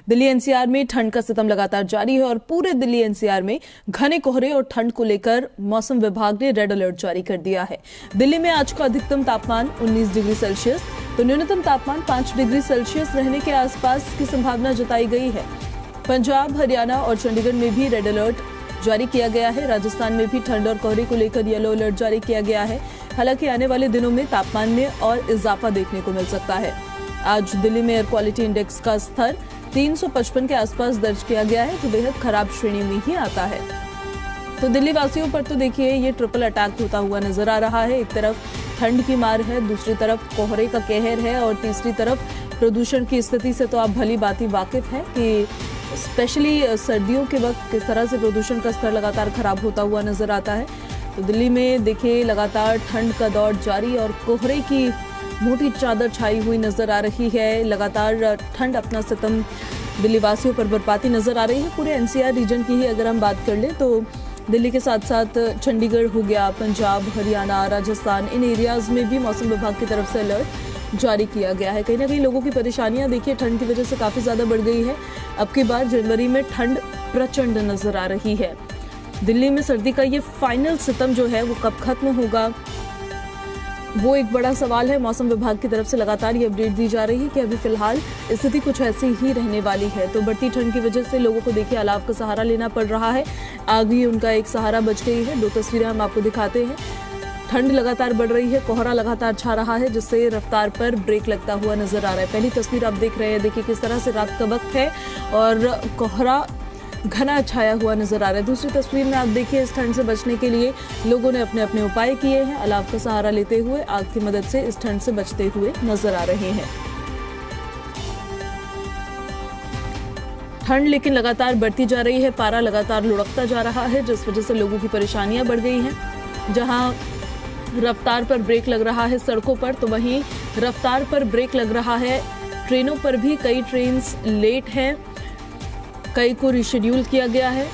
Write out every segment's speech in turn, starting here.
Delhi NCR में ठंड का सितम लगातार जारी है और पूरे दिल्ली एनसीआर में घने कोहरे और ठंड को लेकर मौसम विभाग ने रेड अलर्ट जारी कर दिया है। दिल्ली में आज का अधिकतम तापमान 19 डिग्री सेल्सियस तो न्यूनतम तापमान 5 डिग्री सेल्सियस रहने के आसपास की संभावना जताई गई है। पंजाब, हरियाणा और चंडीगढ़ में भी रेड अलर्ट जारी किया गया है। राजस्थान में भी ठंड और कोहरे को लेकर येलो अलर्ट जारी किया गया है। हालांकि आने वाले दिनों में तापमान में और इजाफा देखने को मिल सकता है। आज दिल्ली में एयर क्वालिटी इंडेक्स का स्तर 355 के आसपास दर्ज किया गया है, जो बेहद खराब श्रेणी में ही आता है। तो दिल्ली वासियों पर तो देखिए ये ट्रिपल अटैक होता हुआ नजर आ रहा है। एक तरफ ठंड की मार है, दूसरी तरफ कोहरे का कहर है और तीसरी तरफ प्रदूषण की स्थिति से तो आप भली भांति वाकिफ है कि स्पेशली सर्दियों के वक्त किस तरह से प्रदूषण का स्तर लगातार खराब होता हुआ नजर आता है। तो दिल्ली में देखिए लगातार ठंड का दौर जारी और कोहरे की मोटी चादर छाई हुई नजर आ रही है। लगातार ठंड अपना सितम दिल्ली वासियों पर बरपाती नजर आ रही है। पूरे एनसीआर रीजन की ही अगर हम बात कर लें तो दिल्ली के साथ साथ चंडीगढ़ हो गया, पंजाब, हरियाणा, राजस्थान, इन एरियाज में भी मौसम विभाग की तरफ से अलर्ट जारी किया गया है। कहीं ना कहीं लोगों की परेशानियां देखिए ठंड की वजह से काफी ज्यादा बढ़ गई है। अब की बार जनवरी में ठंड प्रचंड नजर आ रही है। दिल्ली में सर्दी का ये फाइनल सितम जो है वो कब खत्म होगा, वो एक बड़ा सवाल है। मौसम विभाग की तरफ से लगातार ये अपडेट दी जा रही है कि अभी फिलहाल स्थिति कुछ ऐसी ही रहने वाली है। तो बढ़ती ठंड की वजह से लोगों को देखिए अलाव का सहारा लेना पड़ रहा है। आग भी उनका एक सहारा बच गई है। 2 तस्वीरें हम आपको दिखाते हैं। ठंड लगातार बढ़ रही है, कोहरा लगातार छा रहा है, जिससे रफ्तार पर ब्रेक लगता हुआ नजर आ रहा है। पहली तस्वीर आप देख रहे हैं, देखिए किस तरह से रात का वक्त है और कोहरा घना छाया हुआ नजर आ रहा है। दूसरी तस्वीर में आप देखिए इस ठंड से बचने के लिए लोगों ने अपने अपने उपाय किए हैं। अलाव का सहारा लेते हुए आग की मदद से इस ठंड से बचते हुए नजर आ रहे हैं। ठंड लेकिन लगातार बढ़ती जा रही है, पारा लगातार लुढ़कता जा रहा है, जिस वजह से लोगों की परेशानियां बढ़ गई हैं। जहां रफ्तार पर ब्रेक लग रहा है सड़कों पर, तो वहीं रफ्तार पर ब्रेक लग रहा है ट्रेनों पर भी। कई ट्रेन लेट हैं, कई को रिशेड्यूल किया गया है।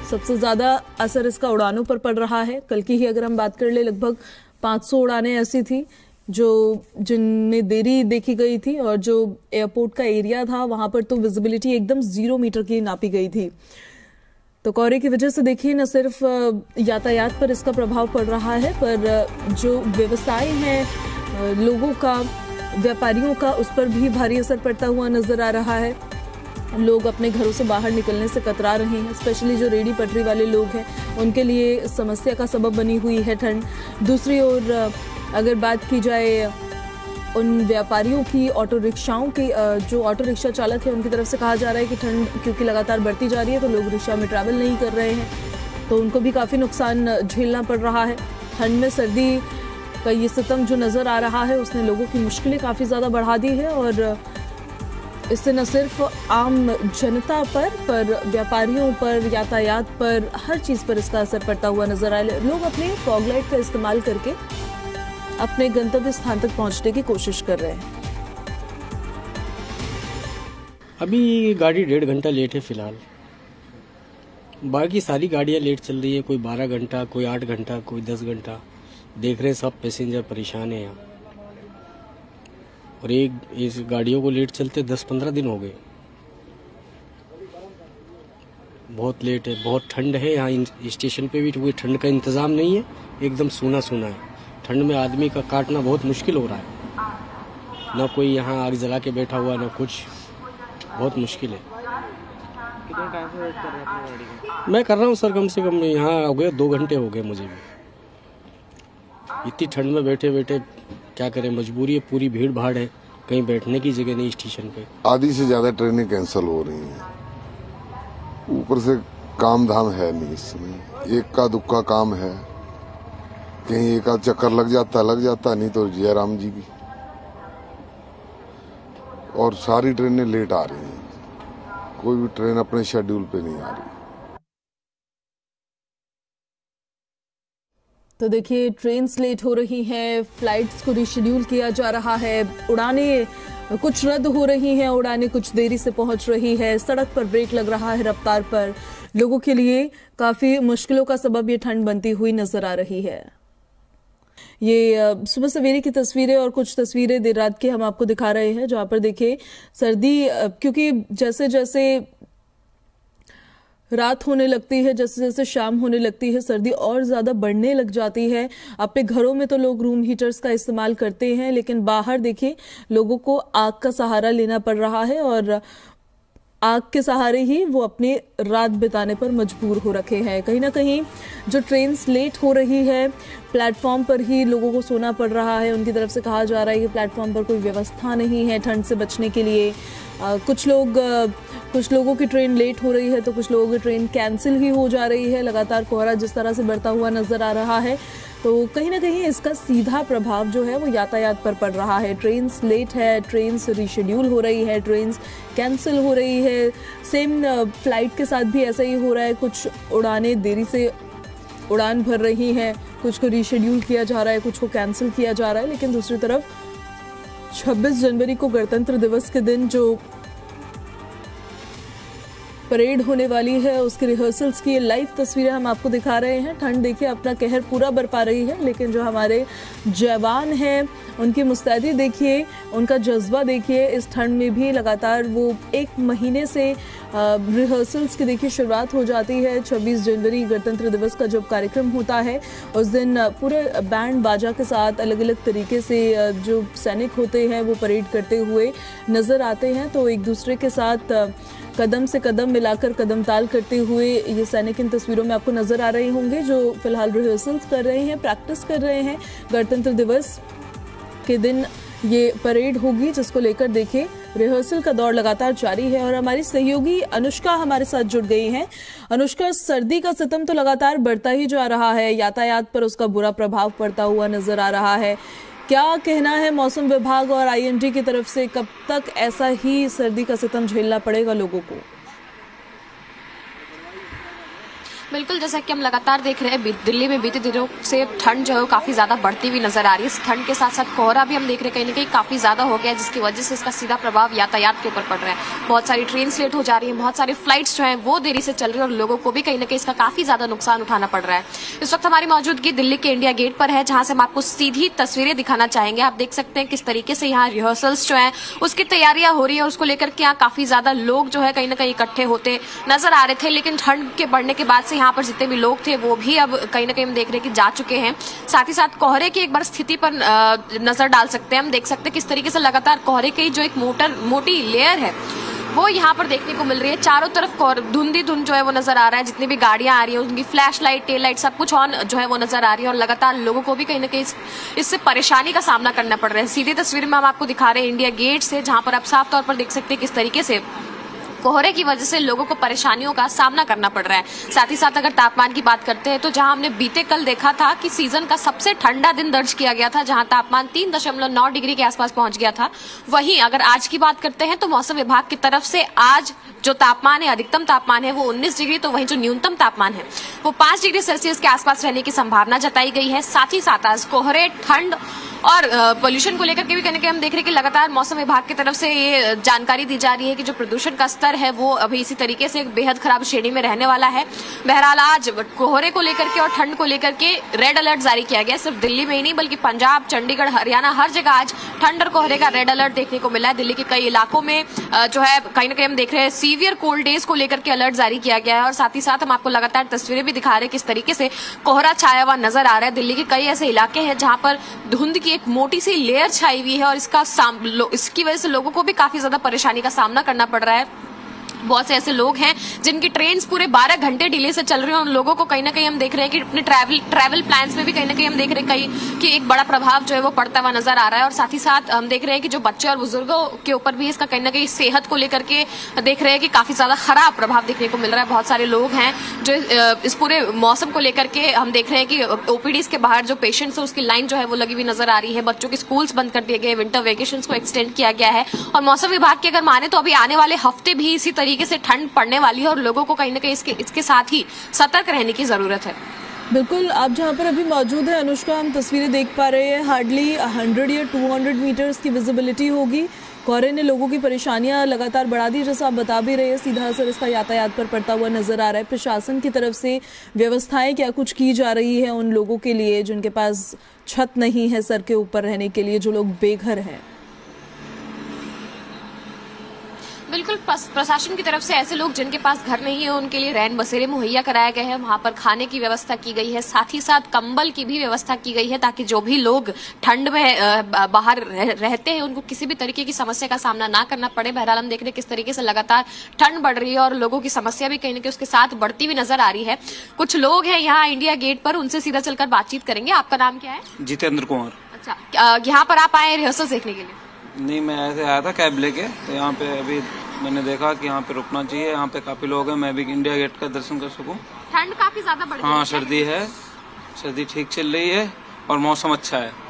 सबसे ज्यादा असर इसका उड़ानों पर पड़ रहा है। कल की ही अगर हम बात कर ले, लगभग 500 उड़ानें ऐसी थी जिनमें देरी देखी गई थी और जो एयरपोर्ट का एरिया था वहां पर तो विजिबिलिटी एकदम 0 मीटर की नापी गई थी। तो कोहरे की वजह से देखिए न सिर्फ यातायात पर इसका प्रभाव पड़ रहा है, पर जो व्यवसाय हैं लोगों का, व्यापारियों का, उस पर भी भारी असर पड़ता हुआ नजर आ रहा है। लोग अपने घरों से बाहर निकलने से कतरा रहे हैं। स्पेशली जो रेडी पटरी वाले लोग हैं उनके लिए समस्या का सबब बनी हुई है ठंड। दूसरी ओर अगर बात की जाए उन व्यापारियों की, ऑटो रिक्शाओं की, जो ऑटो रिक्शा चालक है उनकी तरफ से कहा जा रहा है कि ठंड क्योंकि लगातार बढ़ती जा रही है तो लोग रिक्शा में ट्रैवल नहीं कर रहे हैं, तो उनको भी काफ़ी नुकसान झेलना पड़ रहा है। ठंड में सर्दी का ये सितम जो नज़र आ रहा है उसने लोगों की मुश्किलें काफ़ी ज़्यादा बढ़ा दी है और इससे न सिर्फ आम जनता पर व्यापारियों पर, यातायात पर, हर चीज़ पर इसका असर पड़ता हुआ नजर आ रहा है। लोग अपने फॉग लाइट का इस्तेमाल करके अपने गंतव्य स्थान तक पहुंचने की कोशिश कर रहे हैं। अभी गाड़ी 1.5 घंटा लेट है फिलहाल। बाकी सारी गाड़ियां लेट चल रही है, कोई 12 घंटा, कोई 8 घंटा, कोई 10 घंटा। देख रहे हैं सब पैसेंजर परेशान है यहाँ। और इस गाड़ियों को लेट चलते 10-15 दिन हो गए। बहुत लेट है, बहुत ठंड है यहाँ। स्टेशन पे भी कोई ठंड का इंतजाम नहीं है, एकदम सूना सूना है। ठंड में आदमी का काटना बहुत मुश्किल हो रहा है। ना कोई यहाँ आग जला के बैठा हुआ, ना कुछ, बहुत मुश्किल है। कितने टाइम से वेट कर रहे हैं अपनी गाड़ी का? मैं कर रहा हूँ सर, कम से कम यहाँ हो गए 2 घंटे हो गए मुझे भी। इतनी ठंड में बैठे बैठे क्या करें, मजबूरी है, पूरी भीड़ भाड़ है, कहीं बैठने की जगह नहीं स्टेशन पे। आधी से ज्यादा ट्रेनें कैंसिल हो रही हैं। ऊपर से काम धाम है नहीं इस समय, एक का दुक्का काम है, कहीं एक आध चक्कर लग जाता नहीं तो जयराम जी भी। और सारी ट्रेनें लेट आ रही हैं, कोई भी ट्रेन अपने शेड्यूल पे नहीं आ रही। तो देखिए ट्रेन्स लेट हो रही हैं, फ्लाइट्स को रिशेड्यूल किया जा रहा है, उड़ानें कुछ रद्द हो रही हैं, उड़ानें कुछ देरी से पहुंच रही है, सड़क पर ब्रेक लग रहा है रफ्तार पर। लोगों के लिए काफी मुश्किलों का सबब ये ठंड बनती हुई नजर आ रही है। ये सुबह सवेरे की तस्वीरें और कुछ तस्वीरें देर रात की हम आपको दिखा रहे हैं, जहां पर देखिए सर्दी, क्योंकि जैसे जैसे रात होने लगती है, जैसे जैसे शाम होने लगती है, सर्दी और ज्यादा बढ़ने लग जाती है। अपने घरों में तो लोग रूम हीटर्स का इस्तेमाल करते हैं, लेकिन बाहर देखिए लोगों को आग का सहारा लेना पड़ रहा है और आग के सहारे ही वो अपनी रात बिताने पर मजबूर हो रखे हैं। कहीं ना कहीं जो ट्रेन्स लेट हो रही है, प्लेटफॉर्म पर ही लोगों को सोना पड़ रहा है। उनकी तरफ से कहा जा रहा है कि प्लेटफॉर्म पर कोई व्यवस्था नहीं है ठंड से बचने के लिए। कुछ लोगों की ट्रेन लेट हो रही है तो कुछ लोगों की ट्रेन कैंसिल ही हो जा रही है। लगातार कोहरा जिस तरह से बढ़ता हुआ नजर आ रहा है, तो कहीं ना कहीं इसका सीधा प्रभाव जो है वो यातायात पर पड़ रहा है। ट्रेन्स लेट है, ट्रेन्स रीशेड्यूल हो रही है, ट्रेन्स कैंसिल हो रही है। सेम फ्लाइट के साथ भी ऐसा ही हो रहा है। कुछ उड़ानें देरी से उड़ान भर रही हैं, कुछ को रीशेड्यूल किया जा रहा है, कुछ को कैंसिल किया जा रहा है। लेकिन दूसरी तरफ 26 जनवरी को गणतंत्र दिवस के दिन जो परेड होने वाली है उसके रिहर्सल्स की ये लाइव तस्वीरें हम आपको दिखा रहे हैं। ठंड देखिए अपना कहर पूरा बरपा रही है, लेकिन जो हमारे जवान हैं उनकी मुस्तैदी देखिए, उनका जज्बा देखिए। इस ठंड में भी लगातार वो 1 महीने से रिहर्सल्स की देखिए शुरुआत हो जाती है। 26 जनवरी गणतंत्र दिवस का जब कार्यक्रम होता है उस दिन पूरे बैंड बाजा के साथ अलग अलग तरीके से जो सैनिक होते हैं वो परेड करते हुए नजर आते हैं। तो एक दूसरे के साथ कदम से कदम मिलाकर कदम ताल करते हुए ये सैनिक इन तस्वीरों में आपको नजर आ रहे होंगे, जो फिलहाल रिहर्सल्स कर रहे हैं, प्रैक्टिस कर रहे हैं। गणतंत्र दिवस के दिन ये परेड होगी, जिसको लेकर देखिए रिहर्सल का दौर लगातार जारी है। और हमारी सहयोगी अनुष्का हमारे साथ जुड़ गई हैं। अनुष्का, सर्दी का सितम तो लगातार बढ़ता ही जा रहा है, यातायात पर उसका बुरा प्रभाव पड़ता हुआ नजर आ रहा है। क्या कहना है मौसम विभाग और आईएमडी की तरफ से, कब तक ऐसा ही सर्दी का सितम झेलना पड़ेगा लोगों को? बिल्कुल, जैसा कि हम लगातार देख रहे हैं दिल्ली में बीते दिनों से ठंड जो है काफी ज्यादा बढ़ती हुई नजर आ रही है। इस ठंड के साथ साथ कोहरा भी हम देख रहे हैं कहीं ना कहीं काफी ज्यादा हो गया है, जिसकी वजह से इसका सीधा प्रभाव यातायात के ऊपर पड़ रहा है। बहुत सारी ट्रेन लेट हो जा रही है, बहुत सारी फ्लाइट्स जो है वो देरी से चल रही है और लोगों को भी कहीं ना कहीं इसका काफी ज्यादा नुकसान उठाना पड़ रहा है। इस वक्त हमारी मौजूदगी दिल्ली के इंडिया गेट पर है, जहां से हम आपको सीधी तस्वीरें दिखाना चाहेंगे। आप देख सकते हैं किस तरीके से यहाँ रिहर्सल्स जो है उसकी तैयारियां हो रही है, उसको लेकर के यहाँ काफी ज्यादा लोग जो है कहीं ना कहीं इकट्ठे होते नजर आ रहे थे। लेकिन ठंड के बढ़ने के बाद से यहाँ पर जितने भी लोग थे वो भी अब कहीं ना कहीं हम देख रहे हैं कि जा चुके हैं। साथ ही साथ कोहरे की एक बार स्थिति पर नजर डाल सकते हैं। हम देख सकते हैं किस तरीके से लगातार कोहरे की जो एक मोटी लेयर है वो यहाँ पर देखने को मिल रही है। चारों तरफ धुंध जो है वो नजर आ रहा है। जितनी भी गाड़ियां आ रही है उनकी फ्लैश लाइट, टेल लाइट सब कुछ ऑन जो है वो नजर आ रही है और लगातार लोगों को भी कहीं ना कहीं इससे परेशानी का सामना करना पड़ रहा है। सीधी तस्वीर में हम आपको दिखा रहे हैं इंडिया गेट से, जहां पर आप साफ तौर पर देख सकते हैं किस तरीके से कोहरे की वजह से लोगों को परेशानियों का सामना करना पड़ रहा है। साथ ही साथ अगर तापमान की बात करते हैं तो जहां हमने बीते कल देखा था कि सीजन का सबसे ठंडा दिन दर्ज किया गया था, जहां तापमान 3.9 डिग्री के आसपास पहुंच गया था, वहीं अगर आज की बात करते हैं तो मौसम विभाग की तरफ से आज जो तापमान है, अधिकतम तापमान है वो 19 डिग्री, तो वहीं जो न्यूनतम तापमान है वो 5 डिग्री सेल्सियस के आसपास रहने की संभावना जताई गई है। साथ ही साथ आज कोहरे, ठंड और पोल्यूशन को लेकर के भी कहीं ना कहीं हम देख रहे हैं कि लगातार मौसम विभाग की तरफ से ये जानकारी दी जा रही है कि जो प्रदूषण का स्तर है वो अभी इसी तरीके से एक बेहद खराब श्रेणी में रहने वाला है। बहरहाल आज कोहरे को लेकर के और ठंड को लेकर के रेड अलर्ट जारी किया गया। सिर्फ दिल्ली में ही नहीं बल्कि पंजाब, चंडीगढ़, हरियाणा हर जगह आज ठंड और कोहरे का रेड अलर्ट देखने को मिला है। दिल्ली के कई इलाकों में जो है कहीं ना कहीं हम देख रहे हैं सीवियर कोल्ड डेज को लेकर के अलर्ट जारी किया गया है। और साथ ही साथ हम आपको लगातार तस्वीरें भी दिखा रहे हैं किस तरीके से कोहरा छाया हुआ नजर आ रहा है। दिल्ली के कई ऐसे इलाके हैं जहां पर धुंध की एक मोटी सी लेयर छाई हुई है और इसकी वजह से लोगों को भी काफी ज्यादा परेशानी का सामना करना पड़ रहा है। बहुत से ऐसे लोग हैं जिनकी ट्रेन पूरे 12 घंटे डिले से चल रही है। उन लोगों को कहीं ना कहीं हम देख रहे हैं कि अपने ट्रैवल प्लान्स में भी कहीं ना कहीं हम देख रहे हैं कि एक बड़ा प्रभाव जो है वो पड़ता हुआ नजर आ रहा है। और साथ ही साथ हम देख रहे हैं कि जो बच्चे और बुजुर्गों के ऊपर भी इसका कहीं ना कहीं सेहत को लेकर के देख रहे हैं कि काफी ज्यादा खराब प्रभाव देखने को मिल रहा है। बहुत सारे लोग हैं जो इस पूरे मौसम को लेकर के हम देख रहे हैं कि ओपीडीज के बाहर जो पेशेंट्स है उसकी लाइन जो है वो लगी हुई नजर आ रही है। बच्चों के स्कूल्स बंद कर दिए गए, विंटर वेकेशन को एक्सटेंड किया गया है। और मौसम विभाग की अगर माने तो अभी आने वाले हफ्ते भी इसी तरीके से ठंड पड़ने वाली है और लोगों को कहीं ना कहीं इसके साथ ही सतर्क रहने की जरूरत है। बिल्कुल, आप जहां पर अभी मौजूद है अनुष्का, हम तस्वीरें देख पा रहे हैं। हार्डली 100 या 200 मीटर्स की विजिबिलिटी होगी कोहरे ने लोगों की परेशानियां लगातार बढ़ा दी, जैसा आप बता भी रहे हैं। सीधा असर इसका यातायात पर पड़ता हुआ नजर आ रहा है। प्रशासन की तरफ से व्यवस्थाएं क्या कुछ की जा रही है उन लोगों के लिए जिनके पास छत नहीं है सर के ऊपर रहने के लिए, जो लोग बेघर हैं? बिल्कुल, प्रशासन की तरफ से ऐसे लोग जिनके पास घर नहीं है उनके लिए रैन बसेरे मुहैया कराए गए हैं। वहां पर खाने की व्यवस्था की गई है, साथ ही साथ कंबल की भी व्यवस्था की गई है, ताकि जो भी लोग ठंड में बाहर रहते हैं उनको किसी भी तरीके की समस्या का सामना ना करना पड़े। बहरहाल हम देख रहे हैं किस तरीके से लगातार ठंड बढ़ रही है और लोगों की समस्या भी कहीं ना कहीं उसके साथ बढ़ती हुई नजर आ रही है। कुछ लोग हैं यहाँ इंडिया गेट पर, उनसे सीधा चलकर बातचीत करेंगे। आपका नाम क्या है? जितेंद्र कुमार। अच्छा, यहाँ पर आप आए रिहर्सल देखने के लिए? नहीं, मैं ऐसे आया था कैब लेके, तो यहाँ पे अभी मैंने देखा कि यहाँ पे रुकना चाहिए। यहाँ पे काफी लोग हैं, मैं भी इंडिया गेट का दर्शन कर सकूं। ठंड काफी ज्यादा बढ़ रही है। हाँ, सर्दी है, सर्दी ठीक चल रही है और मौसम अच्छा है।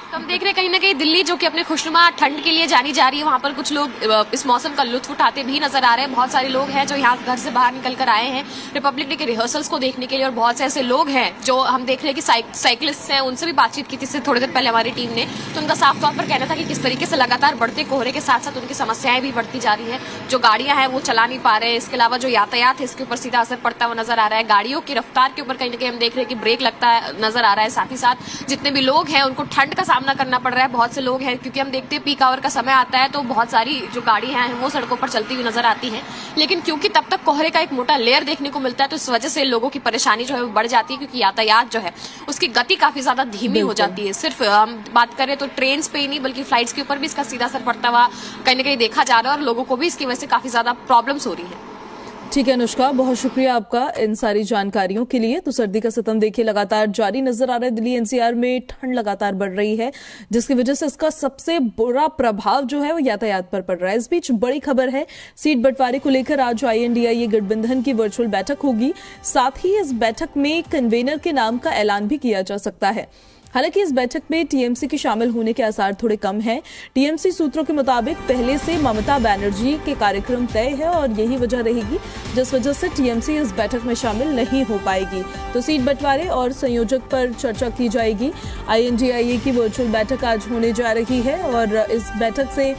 तो हम देख रहे हैं कहीं ना कहीं दिल्ली जो कि अपने खुशनुमा ठंड के लिए जानी जा रही है, वहाँ पर कुछ लोग इस मौसम का लुत्फ उठाते भी नजर आ रहे हैं। बहुत सारे लोग हैं जो यहाँ घर से बाहर निकल कर आए हैं रिपब्लिक डे के रिहर्सल्स को देखने के लिए, और बहुत से ऐसे लोग हैं जो हम देख रहे हैं कि साइकिलिस्ट हैं। उनसे भी बातचीत की थी इससे थोड़ी देर पहले हमारी टीम ने, तो उनका साफ तौर पर कहना था कि किस तरीके से लगातार बढ़ते कोहरे के साथ साथ उनकी समस्याएं भी बढ़ती जा रही है। जो गाड़ियां हैं वो चला नहीं पा रहे हैं, इसके अलावा जो यातायात है इसके ऊपर सीधा असर पड़ता हुआ नजर आ रहा है। गाड़ियों की रफ्तार के ऊपर कहीं ना कहीं हम देख रहे हैं कि ब्रेक लगता है नजर आ रहा है। साथ ही साथ जितने भी लोग हैं उनको ठंड का सामना करना पड़ रहा है। बहुत से लोग हैं, क्योंकि हम देखते हैं पीक आवर का समय आता है तो बहुत सारी जो गाड़ियां हैं वो सड़कों पर चलती हुई नजर आती हैं, लेकिन क्योंकि तब तक कोहरे का एक मोटा लेयर देखने को मिलता है तो इस वजह से लोगों की परेशानी जो है वो बढ़ जाती है, क्योंकि यातायात जो है उसकी गति काफी ज्यादा धीमी हो जाती है। सिर्फ हम बात करें तो ट्रेन पे ही नहीं बल्कि फ्लाइट्स के ऊपर भी इसका सीधा असर पड़ता हुआ कहीं ना कहीं देखा जा रहा है और लोगों को भी इसकी वजह से काफी ज्यादा प्रॉब्लम्स हो रही है। ठीक है अनुष्का, बहुत शुक्रिया आपका इन सारी जानकारियों के लिए। तो सर्दी का सितम देखिए लगातार जारी नजर आ रहा है। दिल्ली एनसीआर में ठंड लगातार बढ़ रही है, जिसकी वजह से इसका सबसे बुरा प्रभाव जो है वो यातायात पर पड़ रहा है। इस बीच बड़ी खबर है, सीट बंटवारे को लेकर आज INDIA गठबंधन की वर्चुअल बैठक होगी। साथ ही इस बैठक में कन्वेनर के नाम का ऐलान भी किया जा सकता है। हालांकि इस बैठक में TMC के शामिल होने के आसार थोड़े कम हैं। TMC सूत्रों के मुताबिक पहले से ममता बनर्जी के कार्यक्रम तय है और यही वजह रहेगी जिस वजह से TMC इस बैठक में शामिल नहीं हो पाएगी। तो सीट बंटवारे और संयोजक पर चर्चा की जाएगी। INDIA की वर्चुअल बैठक आज होने जा रही है और इस बैठक से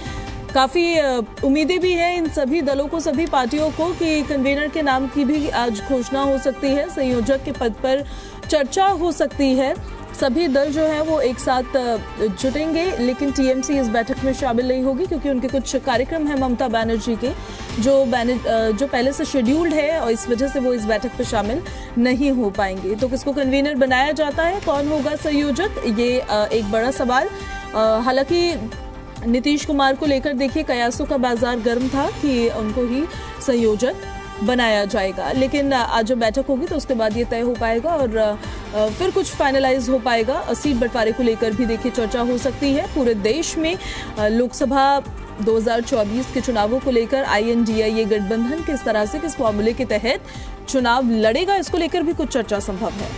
काफी उम्मीदें भी हैं इन सभी दलों को, सभी पार्टियों को, कि कन्वेनर के नाम की भी आज घोषणा हो सकती है, संयोजक के पद पर चर्चा हो सकती है। सभी दल जो है वो एक साथ जुटेंगे, लेकिन TMC इस बैठक में शामिल नहीं होगी क्योंकि उनके कुछ कार्यक्रम हैं ममता बनर्जी के जो पहले से शेड्यूल्ड है और इस वजह से वो इस बैठक में शामिल नहीं हो पाएंगे। तो किसको कन्वीनर बनाया जाता है, कौन होगा संयोजक, ये एक बड़ा सवाल। हालांकि नीतीश कुमार को लेकर देखिए कयासों का बाजार गर्म था कि उनको ही संयोजक बनाया जाएगा, लेकिन आज जब बैठक होगी तो उसके बाद ये तय हो पाएगा और फिर कुछ फाइनलाइज हो पाएगा। सीट बंटवारे को लेकर भी देखिए चर्चा हो सकती है। पूरे देश में लोकसभा 2024 के चुनावों को लेकर INDIA गठबंधन किस तरह से किस फॉर्मूले के तहत चुनाव लड़ेगा, इसको लेकर भी कुछ चर्चा संभव है।